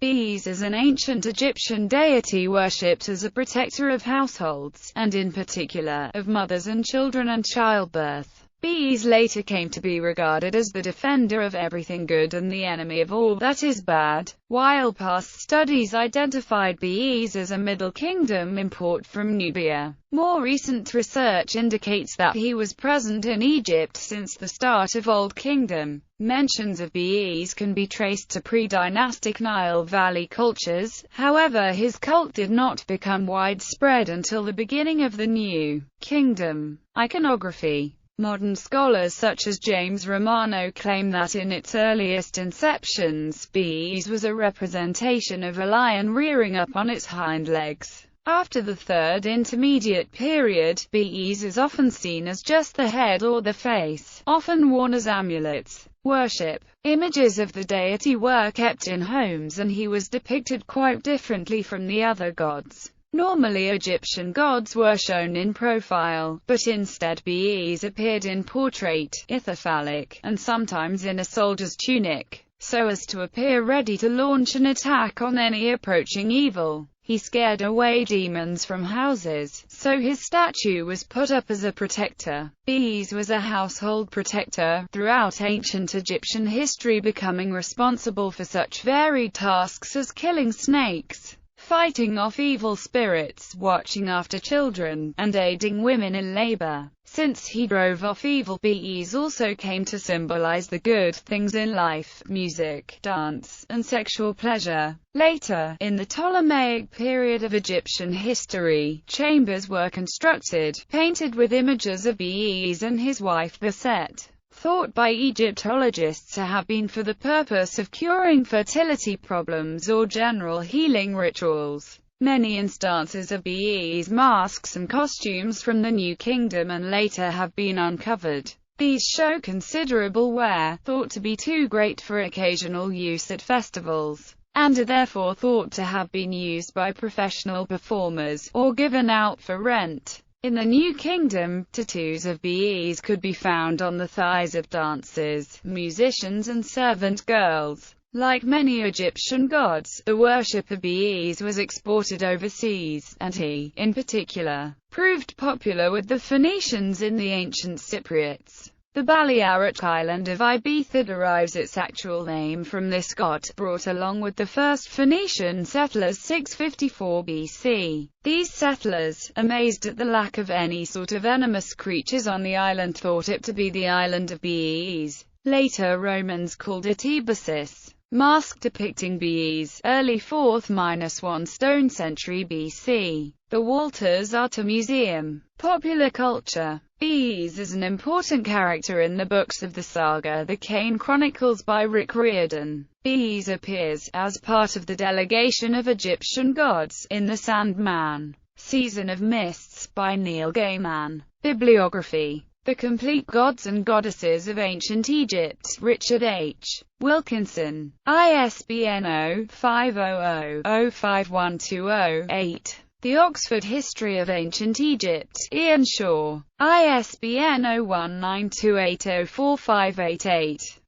Bes is an ancient Egyptian deity worshipped as a protector of households, and in particular, of mothers and children and childbirth. Bes later came to be regarded as the defender of everything good and the enemy of all that is bad. While past studies identified Bes as a Middle Kingdom import from Nubia, more recent research indicates that he was present in Egypt since the start of Old Kingdom. Mentions of Bes can be traced to pre-dynastic Nile Valley cultures, however his cult did not become widespread until the beginning of the New Kingdom. Iconography. Modern scholars such as James Romano claim that in its earliest inceptions, Bes was a representation of a lion rearing up on its hind legs. After the Third Intermediate Period, Bes is often seen as just the head or the face, often worn as amulets. Worship. Images of the deity were kept in homes and he was depicted quite differently from the other gods. Normally Egyptian gods were shown in profile, but instead Bes appeared in portrait, ithyphallic, and sometimes in a soldier's tunic, so as to appear ready to launch an attack on any approaching evil. He scared away demons from houses, so his statue was put up as a protector. Bes was a household protector throughout ancient Egyptian history, becoming responsible for such varied tasks as killing snakes, fighting off evil spirits, watching after children, and aiding women in labor. Since he drove off evil, Bes also came to symbolize the good things in life: music, dance, and sexual pleasure. Later, in the Ptolemaic period of Egyptian history, chambers were constructed, painted with images of Bes and his wife Beset, thought by Egyptologists to have been for the purpose of curing fertility problems or general healing rituals. Many instances of Bes masks and costumes from the New Kingdom and later have been uncovered. These show considerable wear, thought to be too great for occasional use at festivals, and are therefore thought to have been used by professional performers, or given out for rent. In the New Kingdom, tattoos of Bes could be found on the thighs of dancers, musicians and servant girls. Like many Egyptian gods, the worship of Bes was exported overseas, and he, in particular, proved popular with the Phoenicians in the ancient Cypriots. The Balearic island of Ibiza derives its actual name from this god, brought along with the first Phoenician settlers 654 BC. These settlers, amazed at the lack of any sort of venomous creatures on the island, thought it to be the island of Bes. Later Romans called it Ebusus. Mask depicting Bes, early 4th–1 stone century BC. The Walters Art Museum. Popular culture. Bes is an important character in the books of the saga The Kane Chronicles by Rick Riordan. Bes appears, as part of the delegation of Egyptian gods, in The Sandman, Season of Mists, by Neil Gaiman. Bibliography. The Complete Gods and Goddesses of Ancient Egypt, Richard H. Wilkinson. ISBN 0-500-05120-8. The Oxford History of Ancient Egypt, Ian Shaw. ISBN 0192804588.